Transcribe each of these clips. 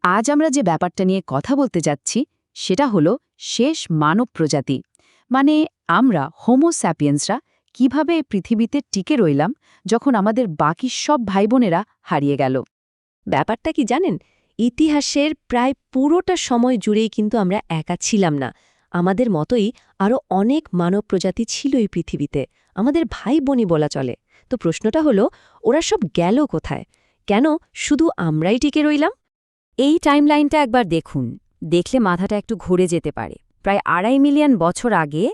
আজ আমরা যে ব্যাপারটা নিয়ে কথা বলতে যাচ্ছি সেটা হলো শেষ মানব প্রজাতি, মানে আমরা হোমো স্যাপিয়েন্সরা কিভাবে এই পৃথিবীতে টিকে রইলাম যখন আমাদের বাকি সব ভাইবোনেরা হারিয়ে গেল। ব্যাপারটা কি জানেন, ইতিহাসের প্রায় পুরোটা সময় জুড়েই কিন্তু আমরা একা ছিলাম না। আমাদের মতোই আরও অনেক মানব প্রজাতি ছিল এই পৃথিবীতে, আমাদের ভাই বোনই বলা চলে। তো প্রশ্নটা হলো, ওরা সব গেল কোথায়? কেন শুধু আমরাই টিকে রইলাম? এই টাইমলাইনটা একবার দেখুন, দেখলে মাথাটা একটু ঘুরে যেতে পারে। প্রায় ২.৫ মিলিয়ন বছর আগে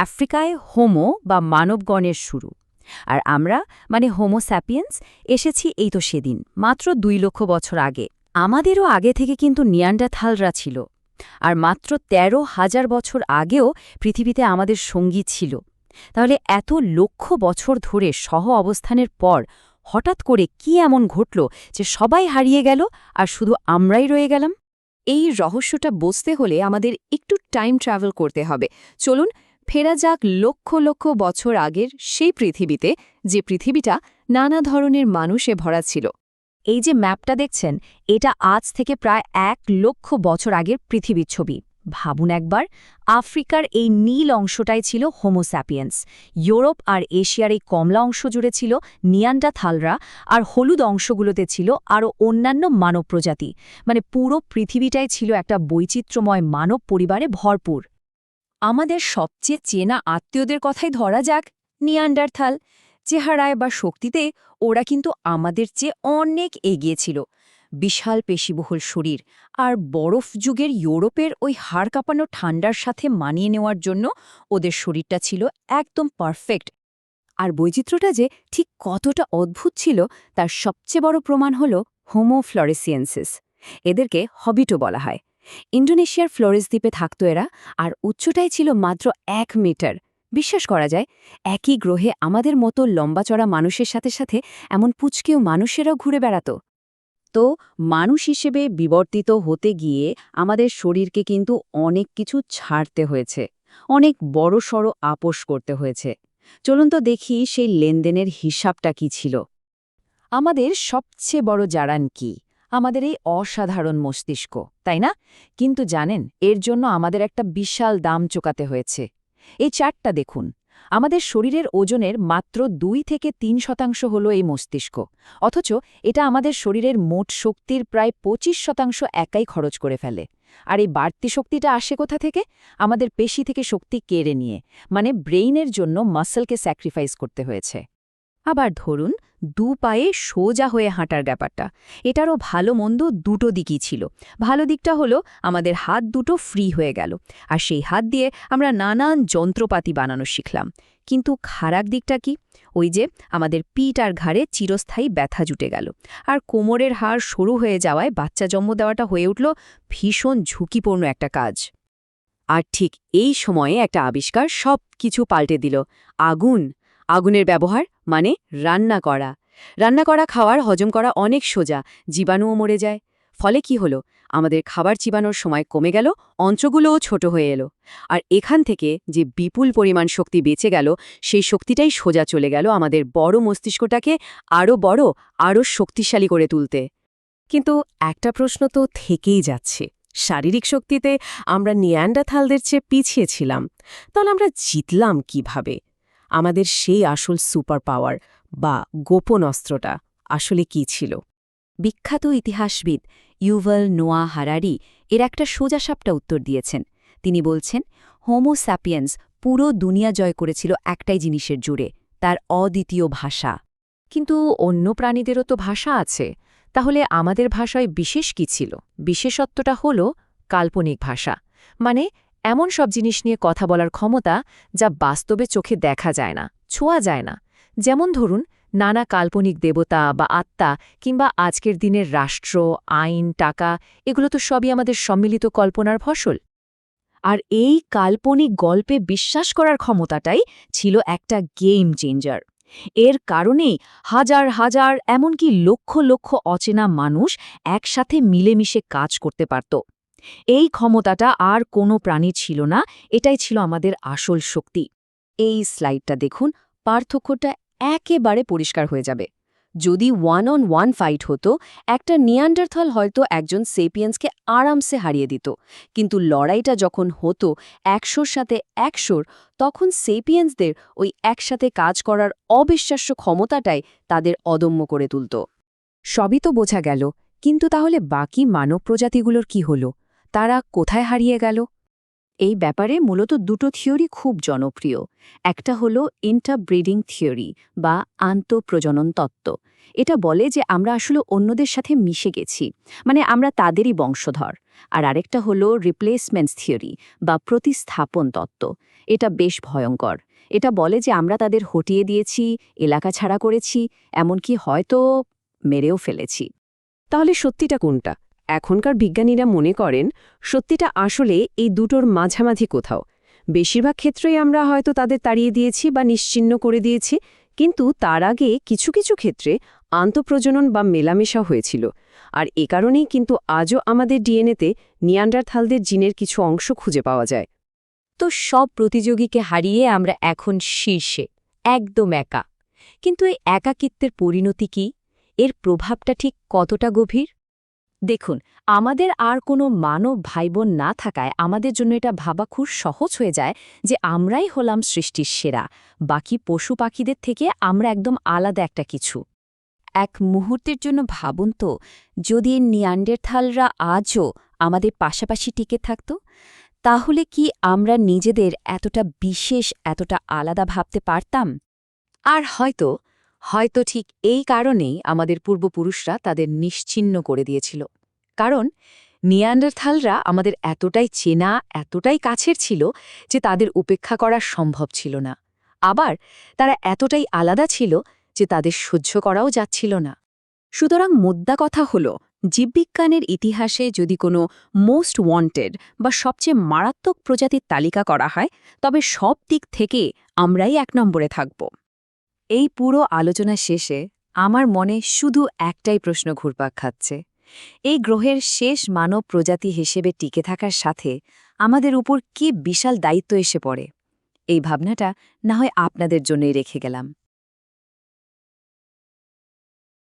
আফ্রিকায় হোমো বা মানবগণের শুরু। আর আমরা, মানে হোমো স্যাপিয়েন্স, এসেছি এই তো সেদিন, মাত্র ২ লক্ষ বছর আগে। আমাদেরও আগে থেকে কিন্তু নিয়ান্ডারথালরা ছিল। আর মাত্র ১৩,০০০ বছর আগেও পৃথিবীতে আমাদের সঙ্গী ছিল। তাহলে এত লক্ষ বছর ধরে সহ অবস্থানের পর হঠাৎ করে কি এমন ঘটল যে সবাই হারিয়ে গেল আর শুধু আমরাই রয়ে গেলাম? এই রহস্যটা বুঝতে হলে আমাদের একটু টাইম ট্রাভেল করতে হবে। চলুন ফেরা যাক লক্ষ লক্ষ বছর আগের সেই পৃথিবীতে, যে পৃথিবীটা নানা ধরনের মানুষে ভরা ছিল। এই যে ম্যাপটা দেখছেন, এটা আজ থেকে প্রায় ১ লক্ষ বছর আগের পৃথিবীর ছবি। ভাবুন একবার, আফ্রিকার এই নীল অংশটাই ছিল হোমো স্যাপিয়েন্স, ইউরোপ আর এশিয়ার এই কমলা অংশ জুড়ে ছিল নিয়ান্ডারথালরা, আর হলুদ অংশগুলোতে ছিল আরও অন্যান্য মানব প্রজাতি। মানে পুরো পৃথিবীটাই ছিল একটা বৈচিত্র্যময় মানব পরিবারে ভরপুর। আমাদের সবচেয়ে চেনা আত্মীয়দের কথাই ধরা যাক, নিয়ান্ডারথাল। চেহারায় বা শক্তিতে ওরা কিন্তু আমাদের চেয়ে অনেক এগিয়ে ছিল। বিশাল পেশিবহুল শরীর আর বরফ যুগের ইউরোপের ওই হাড় কাঁপানো ঠান্ডার সাথে মানিয়ে নেওয়ার জন্য ওদের শরীরটা ছিল একদম পারফেক্ট। আর বৈচিত্র্যটা যে ঠিক কতটা অদ্ভুত ছিল তার সবচেয়ে বড় প্রমাণ হল হোমো ফ্লোরেসিয়েন্সিস। এদেরকে হবিটো বলা হয়। ইন্দোনেশিয়ার ফ্লোরেস দ্বীপে থাকত এরা, আর উচ্চতাই ছিল মাত্র ১ মিটার। বিশ্বাস করা যায়, একই গ্রহে আমাদের মতো লম্বাচড়া মানুষের সাথে সাথে এমন পুচকেও মানুষেরাও ঘুরে বেড়াত। তো মানুষ হিসেবে বিবর্তিত হতে গিয়ে আমাদের শরীরকে কিন্তু অনেক কিছু ছাড়তে হয়েছে, অনেক বড়সড় আপোস করতে হয়েছে। চলুন তো দেখি সেই লেনদেনের হিসাবটা কি ছিল। আমাদের সবচেয়ে বড় জারান কি? আমাদের এই অসাধারণ মস্তিষ্ক, তাই না? কিন্তু জানেন, এর জন্য আমাদের একটা বিশাল দাম চোকাতে হয়েছে। এই চার্টটা দেখুন, আমাদের শরীরের ওজনের মাত্র ২ থেকে ৩% হলো এই মস্তিষ্ক, অথচ এটা আমাদের শরীরের মোট শক্তির প্রায় ২৫% একাই খরচ করে ফেলে। আর এই বাড়তি শক্তিটা আসে কোথা থেকে? আমাদের পেশি থেকে শক্তি কেড়ে নিয়ে, মানে ব্রেইনের জন্য মাসলকে স্যাক্রিফাইস করতে হয়েছে। আবার ধরুন, ২ পায়ে সোজা হয়ে হাঁটার ব্যাপারটা, এটারও ভালো মন্দ দুটো দিকই ছিল। ভালো দিকটা হলো আমাদের হাত দুটো ফ্রি হয়ে গেল, আর সেই হাত দিয়ে আমরা নানান যন্ত্রপাতি বানানো শিখলাম। কিন্তু খারাপ দিকটা কি? ওই যে আমাদের পিঠ আর ঘাড়ে চিরস্থায়ী ব্যথা জুটে গেল, আর কোমরের হাড় সরু হয়ে যাওয়ায় বাচ্চা জন্ম দেওয়াটা হয়ে উঠল ভীষণ ঝুঁকিপূর্ণ একটা কাজ। আর ঠিক এই সময়ে একটা আবিষ্কার সব কিছু পাল্টে দিল। আগুন। আগুনের ব্যবহার, মানে রান্না করা খাওয়ার হজম করা অনেক সোজা, জীবাণুও মরে যায়। ফলে কি হলো, আমাদের খাবার চিবানোর সময় কমে গেল, অন্ত্রগুলোও ছোট হয়ে এলো। আর এখান থেকে যে বিপুল পরিমাণ শক্তি বেঁচে গেল, সেই শক্তিটাই সোজা চলে গেল আমাদের বড় মস্তিষ্কটাকে আরও বড়, আরও শক্তিশালী করে তুলতে। কিন্তু একটা প্রশ্ন তো থেকেই যাচ্ছে, শারীরিক শক্তিতে আমরা নিয়ান্ডারথালদের চেয়ে পিছিয়ে ছিলাম, তাহলে আমরা জিতলাম কিভাবে? আমাদের সেই আসল সুপার পাওয়ার বা গোপন অস্ত্রটা আসলে কি ছিল? বিখ্যাত ইতিহাসবিদ ইউভাল নোয়া হারারি এর একটা সোজাসাপটা উত্তর দিয়েছেন। তিনি বলছেন, হোমো স্যাপিয়েন্স পুরো দুনিয়া জয় করেছিল একটাই জিনিসের জুড়ে, তার অদ্বিতীয় ভাষা। কিন্তু অন্য প্রাণীদেরও তো ভাষা আছে, তাহলে আমাদের ভাষায় বিশেষ কি ছিল? বিশেষত্বটা হল কাল্পনিক ভাষা, মানে এমন সব জিনিস নিয়ে কথা বলার ক্ষমতা যা বাস্তবে চোখে দেখা যায় না, ছোঁয়া যায় না। যেমন ধরুন, নানা কাল্পনিক দেবতা বা আত্মা, কিংবা আজকের দিনের রাষ্ট্র, আইন, টাকা, এগুলো তো সবই আমাদের সম্মিলিত কল্পনার ফসল। আর এই কাল্পনিক গল্পে বিশ্বাস করার ক্ষমতাটাই ছিল একটা গেম চেঞ্জার। এর কারণেই হাজার হাজার, এমনকি লক্ষ লক্ষ অচেনা মানুষ একসাথে মিলেমিশে কাজ করতে পারত। এই ক্ষমতাটা আর কোনো প্রাণী ছিল না, এটাই ছিল আমাদের আসল শক্তি। এই স্লাইডটা দেখুন, পার্থক্যটা একেবারে পরিষ্কার হয়ে যাবে। যদি ওয়ান ফাইট হতো, একটা নিয়ান্ডারথল হয়তো একজন সেপিয়েন্সকে আরামসে হারিয়ে দিত, কিন্তু লড়াইটা যখন হতো ১০০র সাথে ১০০, তখন সেপিয়েন্সদের ওই একসাথে কাজ করার অবিশ্বাস্য ক্ষমতাটাই তাদের অদম্য করে তুলত। সবই তো বোঝা গেল, কিন্তু তাহলে বাকি মানব প্রজাতিগুলোর কি হলো? তারা কোথায় হারিয়ে গেল? এই ব্যাপারে মূলত দুটো থিওরি খুব জনপ্রিয়। একটা হলো ইন্টারব্রিডিং থিওরি বা আন্তঃপ্রজনন তত্ত্ব। এটা বলে যে আমরা আসলে অন্যদের সাথে মিশে গেছি, মানে আমরা তাদেরই বংশধর। আর আরেকটা হলো রিপ্লেসমেন্টস থিওরি বা প্রতিস্থাপন তত্ত্ব। এটা বেশ ভয়ঙ্কর। এটা বলে যে আমরা তাদের হটিয়ে দিয়েছি, এলাকা ছাড়া করেছি, এমনকি হয়তো মেরেও ফেলেছি। তাহলে সত্যিটা কোনটা? এখনকার বিজ্ঞানীরা মনে করেন সত্যিটা আসলে এই দুটোর মাঝামাঝি কোথাও। বেশিরভাগ ক্ষেত্রেই আমরা হয়তো তাদের তাড়িয়ে দিয়েছি বা নিশ্চিহ্ন করে দিয়েছি, কিন্তু তার আগে কিছু কিছু ক্ষেত্রে আন্তঃপ্রজনন বা মেলামেশা হয়েছিল। আর এ কারণেই কিন্তু আজও আমাদের ডিএনএতে নিয়ান্ডারথালদের জিনের কিছু অংশ খুঁজে পাওয়া যায়। তো সব প্রতিযোগীকে হারিয়ে আমরা এখন শীর্ষে, একদম একা। কিন্তু এই একাকিত্বের পরিণতি কি? এর প্রভাবটা ঠিক কতটা গভীর? দেখুন, আমাদের আর কোনো মানব ভাইবোন না থাকায় আমাদের জন্য এটা ভাবা খুব সহজ হয়ে যায় যে আমরাই হলাম সৃষ্টির সেরা, বাকি পশু পাখিদের থেকে আমরা একদম আলাদা একটা কিছু। এক মুহূর্তের জন্য ভাবুন তো, যদি নিয়ান্ডারথালরা আজও আমাদের পাশাপাশি টিকে থাকত, তাহলে কি আমরা নিজেদের এতটা বিশেষ, এতটা আলাদা ভাবতে পারতাম? আর হয়তো ঠিক এই কারণেই আমাদের পূর্বপুরুষরা তাদের নিশ্চিহ্ন করে দিয়েছিল। কারণ নিয়ান্ডারথালরা আমাদের এতটাই চেনা, এতটাই কাছের ছিল যে তাদের উপেক্ষা করা সম্ভব ছিল না। আবার তারা এতটাই আলাদা ছিল যে তাদের সহ্য করাও যাচ্ছিল না। সুতরাং মোদ্দা কথা হল, জীববিজ্ঞানের ইতিহাসে যদি কোনো মোস্ট ওয়ান্টেড বা সবচেয়ে মারাত্মক প্রজাতির তালিকা করা হয়, তবে সব দিক থেকে আমরাই ১ নম্বরে থাকব। এই পুরো আলোচনা শেষে আমার মনে শুধু একটাই প্রশ্ন ঘুরপাক খাচ্ছে। এই গ্রহের শেষ মানব প্রজাতি হিসেবে টিকে থাকার সাথে আমাদের উপর কি বিশাল দায়িত্ব এসে পড়ে? এই ভাবনাটা না হয় আপনাদের জন্যই রেখে গেলাম।